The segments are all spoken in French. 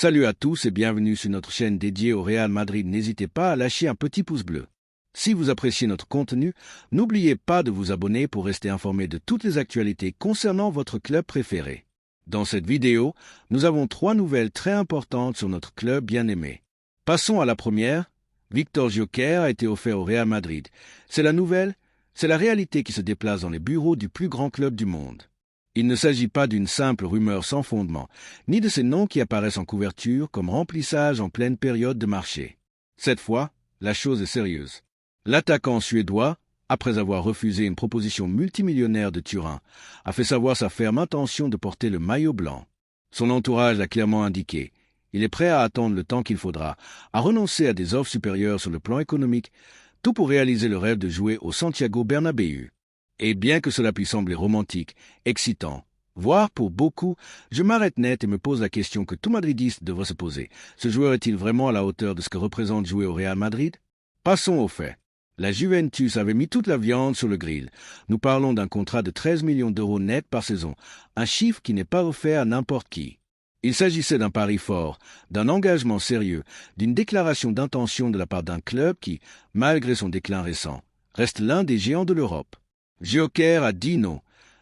Salut à tous et bienvenue sur notre chaîne dédiée au Real Madrid. N'hésitez pas à lâcher un petit pouce bleu. Si vous appréciez notre contenu, n'oubliez pas de vous abonner pour rester informé de toutes les actualités concernant votre club préféré. Dans cette vidéo, nous avons 3 nouvelles très importantes sur notre club bien-aimé. Passons à la première. Víctor Gyökeres a été offert au Real Madrid. C'est la nouvelle, c'est la réalité qui se déplace dans les bureaux du plus grand club du monde. Il ne s'agit pas d'une simple rumeur sans fondement, ni de ces noms qui apparaissent en couverture comme remplissage en pleine période de marché. Cette fois, la chose est sérieuse. L'attaquant suédois, après avoir refusé une proposition multimillionnaire de Turin, a fait savoir sa ferme intention de porter le maillot blanc. Son entourage l'a clairement indiqué. Il est prêt à attendre le temps qu'il faudra, à renoncer à des offres supérieures sur le plan économique, tout pour réaliser le rêve de jouer au Santiago Bernabéu. Et bien que cela puisse sembler romantique, excitant, voire pour beaucoup, je m'arrête net et me pose la question que tout madridiste devrait se poser. Ce joueur est-il vraiment à la hauteur de ce que représente jouer au Real Madrid? Passons aux faits. La Juventus avait mis toute la viande sur le grill. Nous parlons d'un contrat de 13 millions d'euros net par saison, un chiffre qui n'est pas offert à n'importe qui. Il s'agissait d'un pari fort, d'un engagement sérieux, d'une déclaration d'intention de la part d'un club qui, malgré son déclin récent, reste l'un des géants de l'Europe. Gyökeres a dit non,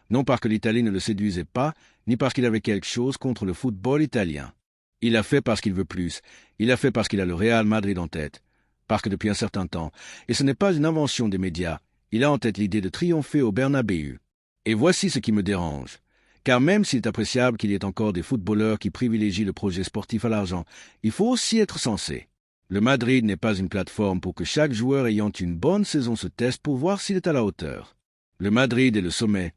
non parce que l'Italie ne le séduisait pas, ni parce qu'il avait quelque chose contre le football italien. Il l'a fait parce qu'il veut plus, il l'a fait parce qu'il a le Real Madrid en tête, parce que depuis un certain temps, et ce n'est pas une invention des médias, il a en tête l'idée de triompher au Bernabéu. Et voici ce qui me dérange, car même s'il est appréciable qu'il y ait encore des footballeurs qui privilégient le projet sportif à l'argent, il faut aussi être sensé. Le Madrid n'est pas une plateforme pour que chaque joueur ayant une bonne saison se teste pour voir s'il est à la hauteur. Le Madrid est le sommet,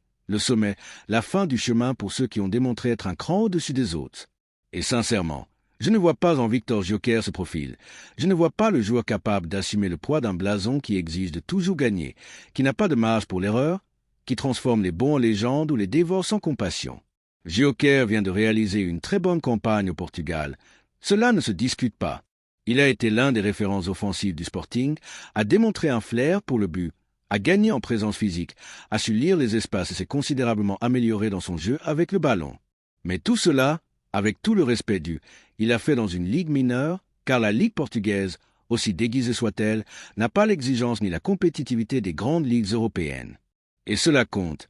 la fin du chemin pour ceux qui ont démontré être un cran au-dessus des autres. Et sincèrement, je ne vois pas en Víctor Gyökeres ce profil. Je ne vois pas le joueur capable d'assumer le poids d'un blason qui exige de toujours gagner, qui n'a pas de marge pour l'erreur, qui transforme les bons en légendes ou les dévore sans compassion. Gyökeres vient de réaliser une très bonne campagne au Portugal. Cela ne se discute pas. Il a été l'un des références offensives du Sporting, a démontré un flair pour le but, a gagné en présence physique, a su lire les espaces et s'est considérablement amélioré dans son jeu avec le ballon. Mais tout cela, avec tout le respect dû, il l'a fait dans une ligue mineure, car la ligue portugaise, aussi déguisée soit-elle, n'a pas l'exigence ni la compétitivité des grandes ligues européennes. Et cela compte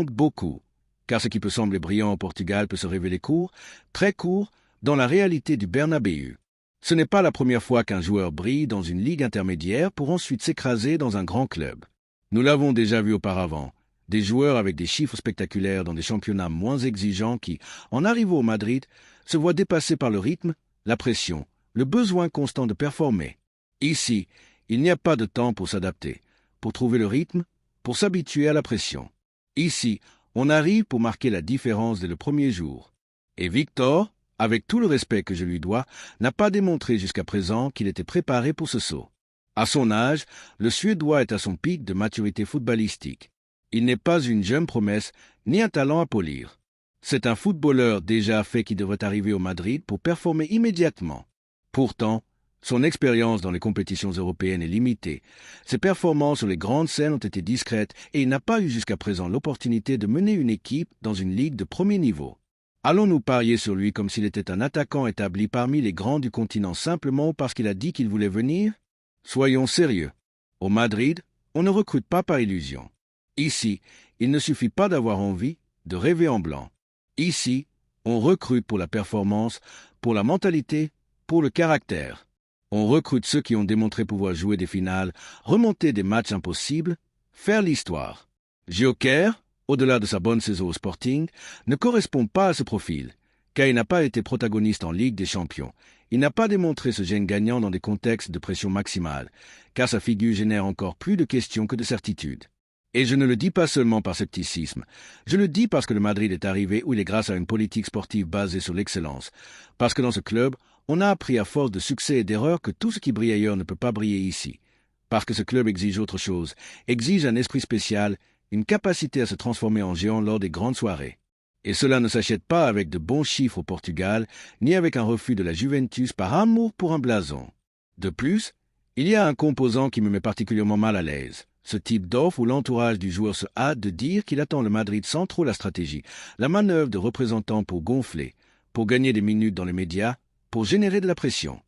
beaucoup, car ce qui peut sembler brillant au Portugal peut se révéler court, très court, dans la réalité du Bernabéu. Ce n'est pas la première fois qu'un joueur brille dans une ligue intermédiaire pour ensuite s'écraser dans un grand club. Nous l'avons déjà vu auparavant, des joueurs avec des chiffres spectaculaires dans des championnats moins exigeants qui, en arrivant au Madrid, se voient dépassés par le rythme, la pression, le besoin constant de performer. Ici, il n'y a pas de temps pour s'adapter, pour trouver le rythme, pour s'habituer à la pression. Ici, on arrive pour marquer la différence dès le premier jour. Et Víctor, avec tout le respect que je lui dois, n'a pas démontré jusqu'à présent qu'il était préparé pour ce saut. À son âge, le Suédois est à son pic de maturité footballistique. Il n'est pas une jeune promesse, ni un talent à polir. C'est un footballeur déjà fait qui devrait arriver au Madrid pour performer immédiatement. Pourtant, son expérience dans les compétitions européennes est limitée. Ses performances sur les grandes scènes ont été discrètes et il n'a pas eu jusqu'à présent l'opportunité de mener une équipe dans une ligue de premier niveau. Allons-nous parier sur lui comme s'il était un attaquant établi parmi les grands du continent simplement parce qu'il a dit qu'il voulait venir? Soyons sérieux. Au Madrid, on ne recrute pas par illusion. Ici, il ne suffit pas d'avoir envie de rêver en blanc. Ici, on recrute pour la performance, pour la mentalité, pour le caractère. On recrute ceux qui ont démontré pouvoir jouer des finales, remonter des matchs impossibles, faire l'histoire. Gyökeres, au-delà de sa bonne saison au Sporting, ne correspond pas à ce profil, car il n'a pas été protagoniste en Ligue des Champions. Il n'a pas démontré ce gène gagnant dans des contextes de pression maximale, car sa figure génère encore plus de questions que de certitudes. Et je ne le dis pas seulement par scepticisme, je le dis parce que le Madrid est arrivé où il est grâce à une politique sportive basée sur l'excellence, parce que dans ce club, on a appris à force de succès et d'erreurs que tout ce qui brille ailleurs ne peut pas briller ici, parce que ce club exige autre chose, exige un esprit spécial, une capacité à se transformer en géant lors des grandes soirées. Et cela ne s'achète pas avec de bons chiffres au Portugal, ni avec un refus de la Juventus par amour pour un blason. De plus, il y a un composant qui me met particulièrement mal à l'aise. Ce type d'offre où l'entourage du joueur se hâte de dire qu'il attend le Madrid sans trop la stratégie, la manœuvre de représentant pour gonfler, pour gagner des minutes dans les médias, pour générer de la pression.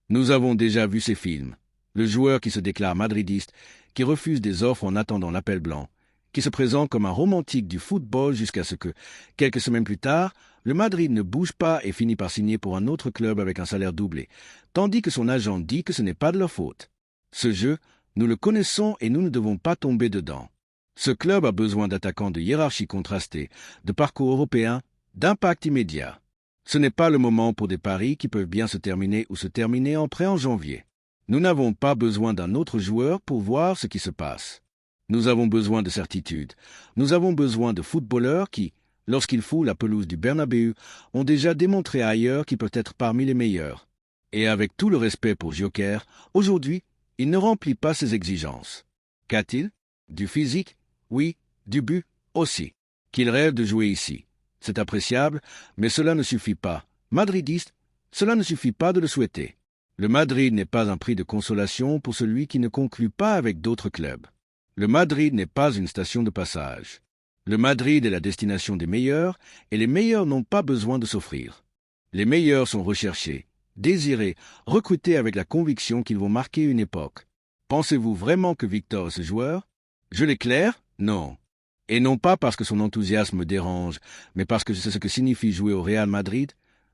Nous avons déjà vu ces films. Le joueur qui se déclare madridiste, qui refuse des offres en attendant l'appel blanc, qui se présente comme un romantique du football jusqu'à ce que, quelques semaines plus tard, le Madrid ne bouge pas et finit par signer pour un autre club avec un salaire doublé, tandis que son agent dit que ce n'est pas de leur faute. Ce jeu, nous le connaissons et nous ne devons pas tomber dedans. Ce club a besoin d'attaquants de hiérarchie contrastée, de parcours européens, d'impact immédiat. Ce n'est pas le moment pour des paris qui peuvent bien se terminer ou se terminer en prêt en janvier. Nous n'avons pas besoin d'un autre joueur pour voir ce qui se passe. Nous avons besoin de certitude. Nous avons besoin de footballeurs qui, lorsqu'ils foulent la pelouse du Bernabéu, ont déjà démontré ailleurs qu'ils peuvent être parmi les meilleurs. Et avec tout le respect pour Joker, aujourd'hui, il ne remplit pas ses exigences. Qu'a-t-il? Du physique? Oui. Du but? Aussi. Qu'il rêve de jouer ici. C'est appréciable, mais cela ne suffit pas. Madridiste, cela ne suffit pas de le souhaiter. Le Madrid n'est pas un prix de consolation pour celui qui ne conclut pas avec d'autres clubs. Le Madrid n'est pas une station de passage. Le Madrid est la destination des meilleurs, et les meilleurs n'ont pas besoin de s'offrir. Les meilleurs sont recherchés, désirés, recrutés avec la conviction qu'ils vont marquer une époque. Pensez-vous vraiment que Victor est ce joueur? Je l'éclaire? Non. Et non pas parce que son enthousiasme me dérange, mais parce que je sais ce que signifie jouer au Real Madrid,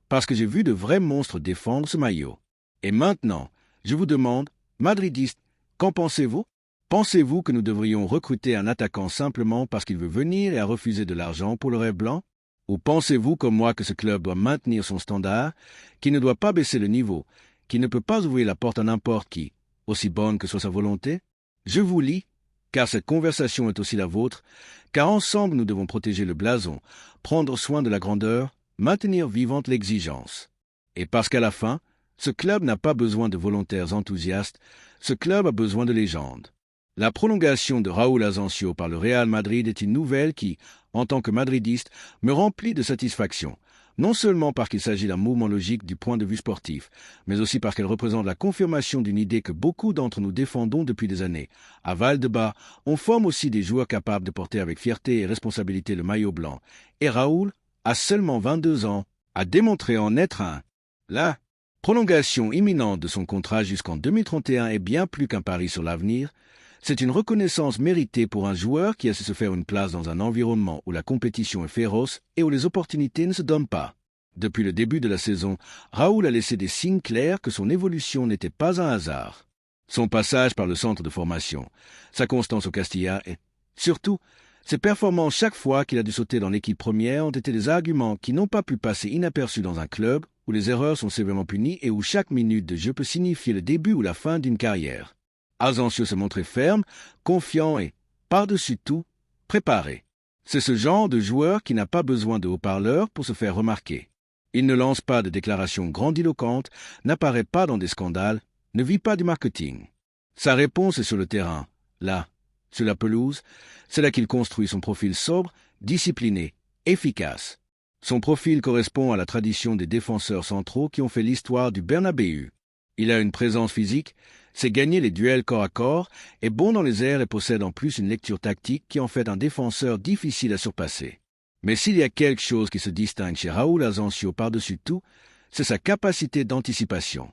parce que j'ai vu de vrais monstres défendre ce maillot. Et maintenant, je vous demande, madridistes, qu'en pensez-vous? Pensez-vous que nous devrions recruter un attaquant simplement parce qu'il veut venir et a refusé de l'argent pour le rêve blanc? Ou pensez-vous comme moi que ce club doit maintenir son standard, qu'il ne doit pas baisser le niveau, qu'il ne peut pas ouvrir la porte à n'importe qui, aussi bonne que soit sa volonté? Je vous lis, car cette conversation est aussi la vôtre, car ensemble nous devons protéger le blason, prendre soin de la grandeur, maintenir vivante l'exigence. Et parce qu'à la fin, ce club n'a pas besoin de volontaires enthousiastes, ce club a besoin de légendes. La prolongation de Raúl Asensio par le Real Madrid est une nouvelle qui, en tant que madridiste, me remplit de satisfaction, non seulement parce qu'il s'agit d'un mouvement logique du point de vue sportif, mais aussi parce qu'elle représente la confirmation d'une idée que beaucoup d'entre nous défendons depuis des années. À Valdebebas, on forme aussi des joueurs capables de porter avec fierté et responsabilité le maillot blanc. Et Raúl, à seulement 22 ans, a démontré en être un. La prolongation imminente de son contrat jusqu'en 2031 est bien plus qu'un pari sur l'avenir. C'est une reconnaissance méritée pour un joueur qui a su se faire une place dans un environnement où la compétition est féroce et où les opportunités ne se donnent pas. Depuis le début de la saison, Raúl a laissé des signes clairs que son évolution n'était pas un hasard. Son passage par le centre de formation, sa constance au Castilla et, surtout, ses performances chaque fois qu'il a dû sauter dans l'équipe première ont été des arguments qui n'ont pas pu passer inaperçus dans un club où les erreurs sont sévèrement punies et où chaque minute de jeu peut signifier le début ou la fin d'une carrière. Asensio s'est montré ferme, confiant et, par-dessus tout, préparé. C'est ce genre de joueur qui n'a pas besoin de haut-parleurs pour se faire remarquer. Il ne lance pas de déclarations grandiloquentes, n'apparaît pas dans des scandales, ne vit pas du marketing. Sa réponse est sur le terrain, là, sur la pelouse. C'est là qu'il construit son profil sobre, discipliné, efficace. Son profil correspond à la tradition des défenseurs centraux qui ont fait l'histoire du Bernabéu. Il a une présence physique, sait gagner les duels corps à corps, est bon dans les airs et possède en plus une lecture tactique qui en fait un défenseur difficile à surpasser. Mais s'il y a quelque chose qui se distingue chez Raúl Asensio par-dessus tout, c'est sa capacité d'anticipation.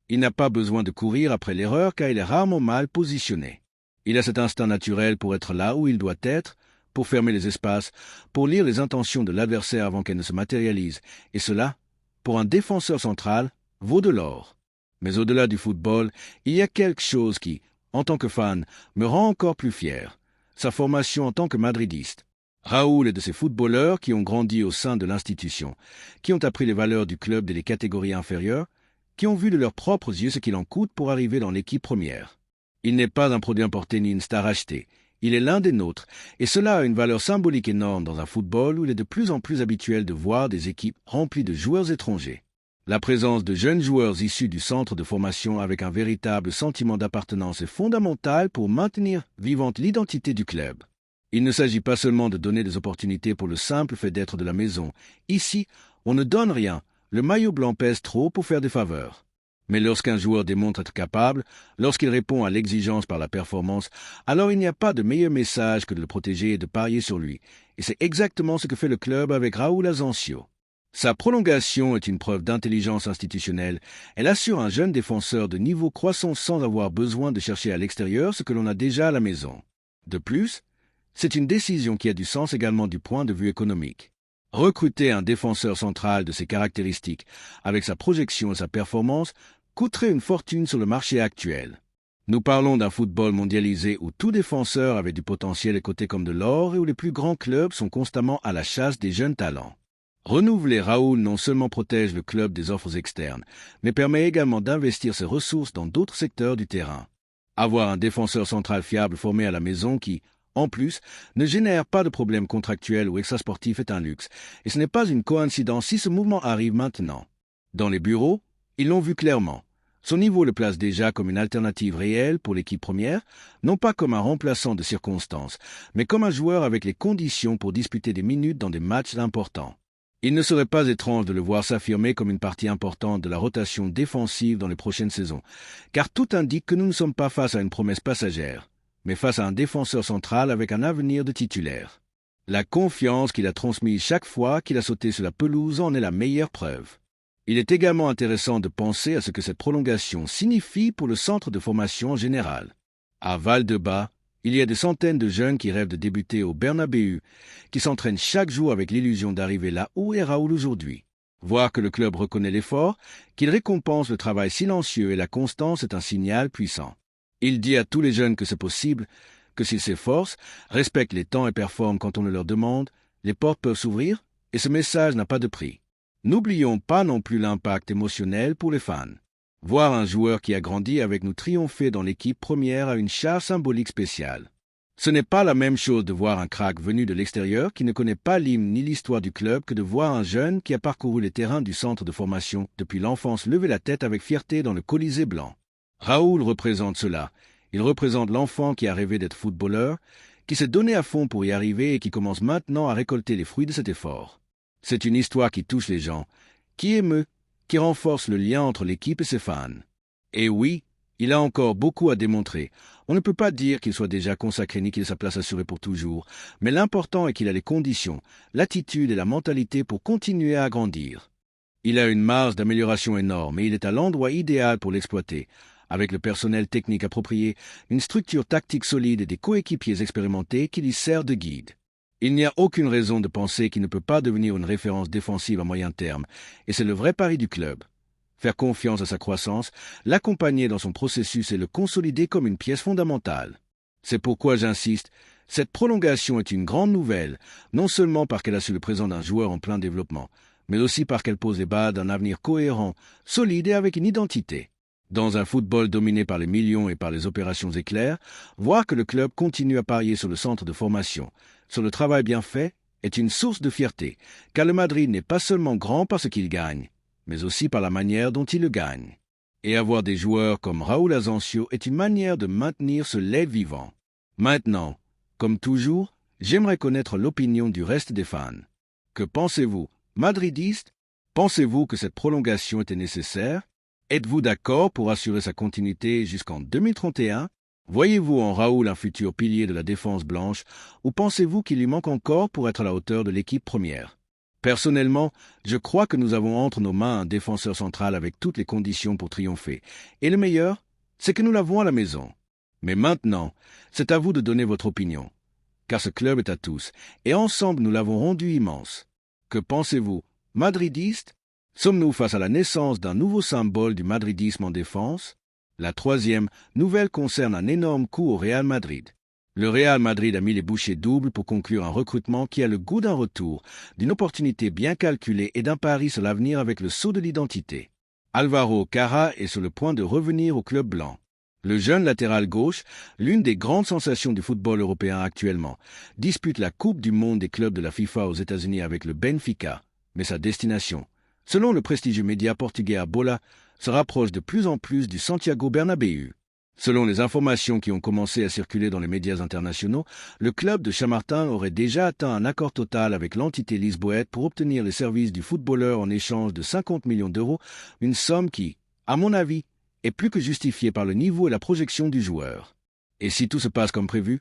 Il n'a pas besoin de courir après l'erreur car il est rarement mal positionné. Il a cet instinct naturel pour être là où il doit être, pour fermer les espaces, pour lire les intentions de l'adversaire avant qu'elles ne se matérialisent, et cela, pour un défenseur central, vaut de l'or. Mais au-delà du football, il y a quelque chose qui, en tant que fan, me rend encore plus fier. Sa formation en tant que madridiste. Raúl est de ces footballeurs qui ont grandi au sein de l'institution, qui ont appris les valeurs du club dès les catégories inférieures, qui ont vu de leurs propres yeux ce qu'il en coûte pour arriver dans l'équipe première. Il n'est pas un produit importé ni une star achetée. Il est l'un des nôtres, et cela a une valeur symbolique énorme dans un football où il est de plus en plus habituel de voir des équipes remplies de joueurs étrangers. La présence de jeunes joueurs issus du centre de formation avec un véritable sentiment d'appartenance est fondamentale pour maintenir vivante l'identité du club. Il ne s'agit pas seulement de donner des opportunités pour le simple fait d'être de la maison. Ici, on ne donne rien. Le maillot blanc pèse trop pour faire des faveurs. Mais lorsqu'un joueur démontre être capable, lorsqu'il répond à l'exigence par la performance, alors il n'y a pas de meilleur message que de le protéger et de parier sur lui. Et c'est exactement ce que fait le club avec Raúl Asensio. Sa prolongation est une preuve d'intelligence institutionnelle. Elle assure un jeune défenseur de niveau croissant sans avoir besoin de chercher à l'extérieur ce que l'on a déjà à la maison. De plus, c'est une décision qui a du sens également du point de vue économique. Recruter un défenseur central de ses caractéristiques, avec sa projection et sa performance, coûterait une fortune sur le marché actuel. Nous parlons d'un football mondialisé où tout défenseur avait du potentiel et coté comme de l'or et où les plus grands clubs sont constamment à la chasse des jeunes talents. Renouveler Raoul non seulement protège le club des offres externes, mais permet également d'investir ses ressources dans d'autres secteurs du terrain. Avoir un défenseur central fiable formé à la maison qui, en plus, ne génère pas de problèmes contractuels ou extrasportifs est un luxe, et ce n'est pas une coïncidence si ce mouvement arrive maintenant. Dans les bureaux, ils l'ont vu clairement. Son niveau le place déjà comme une alternative réelle pour l'équipe première, non pas comme un remplaçant de circonstance, mais comme un joueur avec les conditions pour disputer des minutes dans des matchs importants. Il ne serait pas étrange de le voir s'affirmer comme une partie importante de la rotation défensive dans les prochaines saisons, car tout indique que nous ne sommes pas face à une promesse passagère, mais face à un défenseur central avec un avenir de titulaire. La confiance qu'il a transmise chaque fois qu'il a sauté sur la pelouse en est la meilleure preuve. Il est également intéressant de penser à ce que cette prolongation signifie pour le centre de formation en général. À Val-de-Bas, il y a des centaines de jeunes qui rêvent de débuter au Bernabéu, qui s'entraînent chaque jour avec l'illusion d'arriver là où est Raoul aujourd'hui. Voir que le club reconnaît l'effort, qu'il récompense le travail silencieux et la constance est un signal puissant. Il dit à tous les jeunes que c'est possible, que s'ils s'efforcent, respectent les temps et performent quand on le leur demande, les portes peuvent s'ouvrir, et ce message n'a pas de prix. N'oublions pas non plus l'impact émotionnel pour les fans. Voir un joueur qui a grandi avec nous triompher dans l'équipe première a une charge symbolique spéciale. Ce n'est pas la même chose de voir un crack venu de l'extérieur qui ne connaît pas l'hymne ni l'histoire du club que de voir un jeune qui a parcouru les terrains du centre de formation depuis l'enfance lever la tête avec fierté dans le Colisée blanc. Raoul représente cela. Il représente l'enfant qui a rêvé d'être footballeur, qui s'est donné à fond pour y arriver et qui commence maintenant à récolter les fruits de cet effort. C'est une histoire qui touche les gens, qui émeut, qui renforce le lien entre l'équipe et ses fans. Et oui, il a encore beaucoup à démontrer. On ne peut pas dire qu'il soit déjà consacré ni qu'il ait sa place assurée pour toujours, mais l'important est qu'il a les conditions, l'attitude et la mentalité pour continuer à grandir. Il a une marge d'amélioration énorme et il est à l'endroit idéal pour l'exploiter, avec le personnel technique approprié, une structure tactique solide et des coéquipiers expérimentés qui lui servent de guide. Il n'y a aucune raison de penser qu'il ne peut pas devenir une référence défensive à moyen terme, et c'est le vrai pari du club. Faire confiance à sa croissance, l'accompagner dans son processus et le consolider comme une pièce fondamentale. C'est pourquoi j'insiste, cette prolongation est une grande nouvelle, non seulement parce qu'elle assure le présent d'un joueur en plein développement, mais aussi parce qu'elle pose les bases d'un avenir cohérent, solide et avec une identité. Dans un football dominé par les millions et par les opérations éclairs, voir que le club continue à parier sur le centre de formation, sur le travail bien fait, est une source de fierté, car le Madrid n'est pas seulement grand parce qu'il gagne, mais aussi par la manière dont il le gagne. Et avoir des joueurs comme Raúl Asensio est une manière de maintenir ce lait vivant. Maintenant, comme toujours, j'aimerais connaître l'opinion du reste des fans. Que pensez-vous, madridistes? Pensez-vous que cette prolongation était nécessaire? Êtes-vous d'accord pour assurer sa continuité jusqu'en 2031? Voyez-vous en Raoul un futur pilier de la défense blanche ou pensez-vous qu'il lui manque encore pour être à la hauteur de l'équipe première? Personnellement, je crois que nous avons entre nos mains un défenseur central avec toutes les conditions pour triompher. Et le meilleur, c'est que nous l'avons à la maison. Mais maintenant, c'est à vous de donner votre opinion. Car ce club est à tous, et ensemble nous l'avons rendu immense. Que pensez-vous, madridistes? Sommes-nous face à la naissance d'un nouveau symbole du madridisme en défense? La troisième nouvelle concerne un énorme coup au Real Madrid. Le Real Madrid a mis les bouchées doubles pour conclure un recrutement qui a le goût d'un retour, d'une opportunité bien calculée et d'un pari sur l'avenir avec le sceau de l'identité. Álvaro Carrà est sur le point de revenir au club blanc. Le jeune latéral gauche, l'une des grandes sensations du football européen actuellement, dispute la Coupe du monde des clubs de la FIFA aux États-Unis avec le Benfica, mais sa destination, selon le prestigieux média portugais A Bola, se rapproche de plus en plus du Santiago Bernabéu. Selon les informations qui ont commencé à circuler dans les médias internationaux, le club de Chamartin aurait déjà atteint un accord total avec l'entité lisboète pour obtenir les services du footballeur en échange de 50 millions d'euros, une somme qui, à mon avis, est plus que justifiée par le niveau et la projection du joueur. Et si tout se passe comme prévu,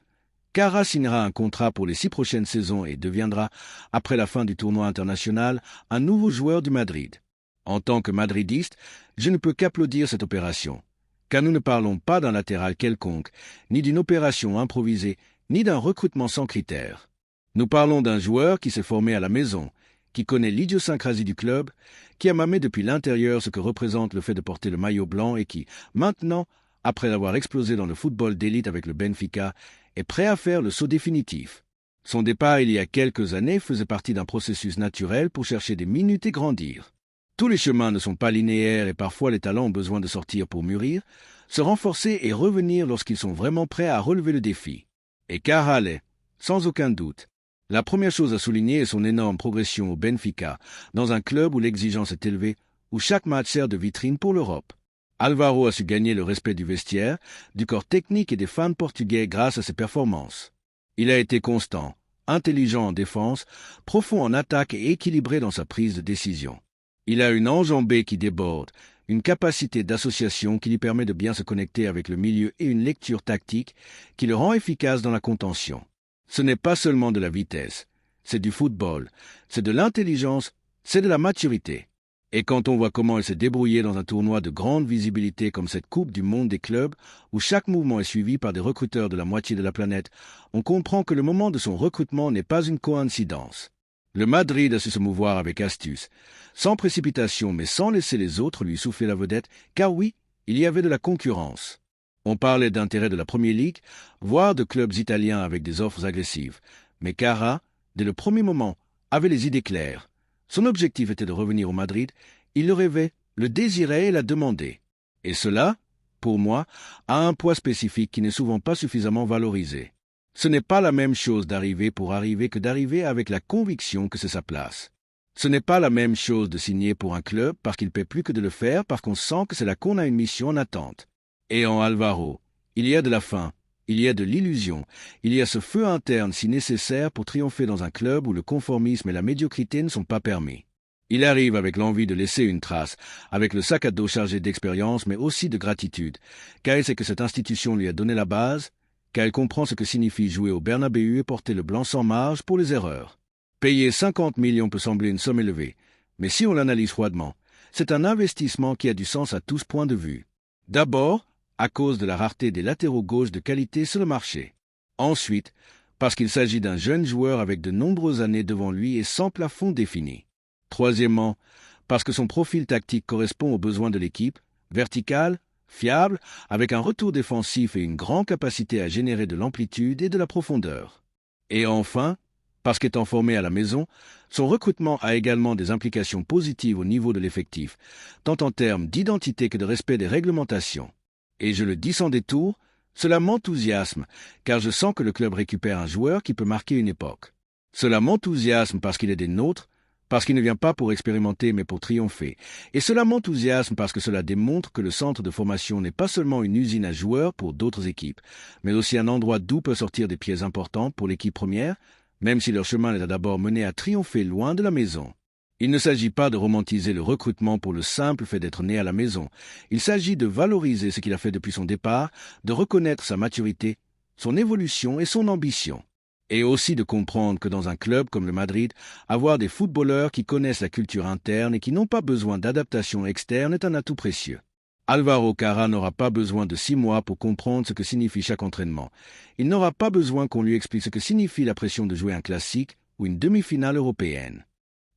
Cara signera un contrat pour les 6 prochaines saisons et deviendra, après la fin du tournoi international, un nouveau joueur du Madrid. En tant que madridiste, je ne peux qu'applaudir cette opération, car nous ne parlons pas d'un latéral quelconque, ni d'une opération improvisée, ni d'un recrutement sans critères. Nous parlons d'un joueur qui s'est formé à la maison, qui connaît l'idiosyncrasie du club, qui a mamé depuis l'intérieur ce que représente le fait de porter le maillot blanc et qui, maintenant, après avoir explosé dans le football d'élite avec le Benfica, est prêt à faire le saut définitif. Son départ il y a quelques années faisait partie d'un processus naturel pour chercher des minutes et grandir. Tous les chemins ne sont pas linéaires et parfois les talents ont besoin de sortir pour mûrir, se renforcer et revenir lorsqu'ils sont vraiment prêts à relever le défi. Et Cara l'est, sans aucun doute. La première chose à souligner est son énorme progression au Benfica, dans un club où l'exigence est élevée, où chaque match sert de vitrine pour l'Europe. Alvaro a su gagner le respect du vestiaire, du corps technique et des fans portugais grâce à ses performances. Il a été constant, intelligent en défense, profond en attaque et équilibré dans sa prise de décision. Il a une enjambée qui déborde, une capacité d'association qui lui permet de bien se connecter avec le milieu et une lecture tactique qui le rend efficace dans la contention. Ce n'est pas seulement de la vitesse, c'est du football, c'est de l'intelligence, c'est de la maturité. Et quand on voit comment il s'est débrouillé dans un tournoi de grande visibilité comme cette Coupe du Monde des clubs, où chaque mouvement est suivi par des recruteurs de la moitié de la planète, on comprend que le moment de son recrutement n'est pas une coïncidence. Le Madrid a su se mouvoir avec astuce, sans précipitation mais sans laisser les autres lui souffler la vedette, car oui, il y avait de la concurrence. On parlait d'intérêt de la Premier League, voire de clubs italiens avec des offres agressives. Mais Cara, dès le premier moment, avait les idées claires. Son objectif était de revenir au Madrid, il le rêvait, le désirait et l'a demandé. Et cela, pour moi, a un poids spécifique qui n'est souvent pas suffisamment valorisé. Ce n'est pas la même chose d'arriver pour arriver que d'arriver avec la conviction que c'est sa place. Ce n'est pas la même chose de signer pour un club parce qu'il paie plus que de le faire parce qu'on sent que c'est là qu'on a une mission en attente. Et en Alvaro, il y a de la faim, il y a de l'illusion, il y a ce feu interne si nécessaire pour triompher dans un club où le conformisme et la médiocrité ne sont pas permis. Il arrive avec l'envie de laisser une trace, avec le sac à dos chargé d'expérience mais aussi de gratitude, car il sait que cette institution lui a donné la base, car il comprend ce que signifie jouer au Bernabéu et porter le blanc sans marge pour les erreurs. Payer 50 millions peut sembler une somme élevée, mais si on l'analyse froidement, c'est un investissement qui a du sens à tous points de vue. D'abord, à cause de la rareté des latéraux gauche de qualité sur le marché. Ensuite, parce qu'il s'agit d'un jeune joueur avec de nombreuses années devant lui et sans plafond défini. Troisièmement, parce que son profil tactique correspond aux besoins de l'équipe, vertical, fiable, avec un retour défensif et une grande capacité à générer de l'amplitude et de la profondeur. Et enfin, parce qu'étant formé à la maison, son recrutement a également des implications positives au niveau de l'effectif, tant en termes d'identité que de respect des réglementations. Et je le dis sans détour, cela m'enthousiasme, car je sens que le club récupère un joueur qui peut marquer une époque. Cela m'enthousiasme parce qu'il est des nôtres, parce qu'il ne vient pas pour expérimenter mais pour triompher. Et cela m'enthousiasme parce que cela démontre que le centre de formation n'est pas seulement une usine à joueurs pour d'autres équipes, mais aussi un endroit d'où peuvent sortir des pièces importantes pour l'équipe première, même si leur chemin les a d'abord menés à triompher loin de la maison. Il ne s'agit pas de romantiser le recrutement pour le simple fait d'être né à la maison. Il s'agit de valoriser ce qu'il a fait depuis son départ, de reconnaître sa maturité, son évolution et son ambition. Et aussi de comprendre que dans un club comme le Madrid, avoir des footballeurs qui connaissent la culture interne et qui n'ont pas besoin d'adaptation externe est un atout précieux. Alvaro Cara n'aura pas besoin de 6 mois pour comprendre ce que signifie chaque entraînement. Il n'aura pas besoin qu'on lui explique ce que signifie la pression de jouer un classique ou une demi-finale européenne.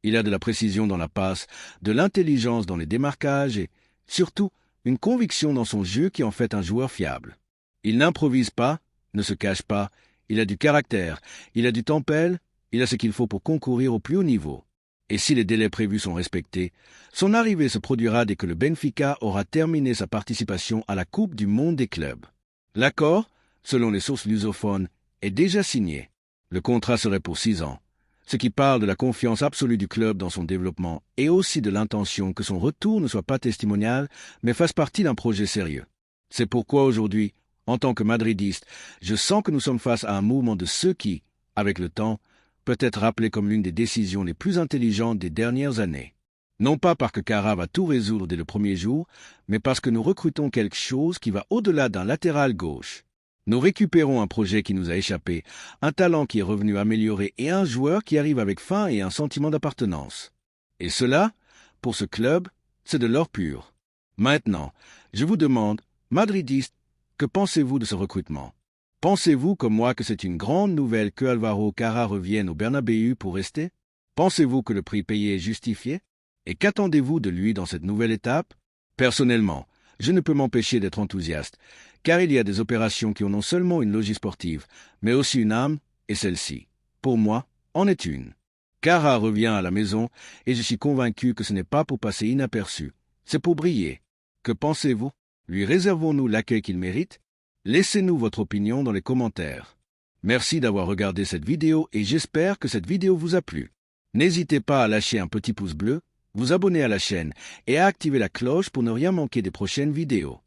Il a de la précision dans la passe, de l'intelligence dans les démarquages et, surtout, une conviction dans son jeu qui en fait un joueur fiable. Il n'improvise pas, ne se cache pas, il a du caractère, il a du tempel, il a ce qu'il faut pour concourir au plus haut niveau. Et si les délais prévus sont respectés, son arrivée se produira dès que le Benfica aura terminé sa participation à la Coupe du Monde des clubs. L'accord, selon les sources lusophones, est déjà signé. Le contrat serait pour 6 ans. Ce qui parle de la confiance absolue du club dans son développement et aussi de l'intention que son retour ne soit pas testimonial, mais fasse partie d'un projet sérieux. C'est pourquoi aujourd'hui, en tant que madridiste, je sens que nous sommes face à un mouvement de ceux qui, avec le temps, peut être rappelé comme l'une des décisions les plus intelligentes des dernières années. Non pas parce que Cara va tout résoudre dès le premier jour, mais parce que nous recrutons quelque chose qui va au-delà d'un latéral gauche. Nous récupérons un projet qui nous a échappé, un talent qui est revenu amélioré et un joueur qui arrive avec faim et un sentiment d'appartenance. Et cela, pour ce club, c'est de l'or pur. Maintenant, je vous demande, Madridistes, que pensez-vous de ce recrutement? Pensez-vous comme moi que c'est une grande nouvelle que Alvaro Carrà revienne au Bernabéu pour rester? Pensez-vous que le prix payé est justifié? Et qu'attendez-vous de lui dans cette nouvelle étape? Personnellement, je ne peux m'empêcher d'être enthousiaste, car il y a des opérations qui ont non seulement une logique sportive, mais aussi une âme, et celle-ci, pour moi, en est une. Carrà revient à la maison, et je suis convaincu que ce n'est pas pour passer inaperçu, c'est pour briller. Que pensez-vous? Lui réservons-nous l'accueil qu'il mérite? Laissez-nous votre opinion dans les commentaires. Merci d'avoir regardé cette vidéo et j'espère que cette vidéo vous a plu. N'hésitez pas à lâcher un petit pouce bleu, vous abonner à la chaîne et à activer la cloche pour ne rien manquer des prochaines vidéos.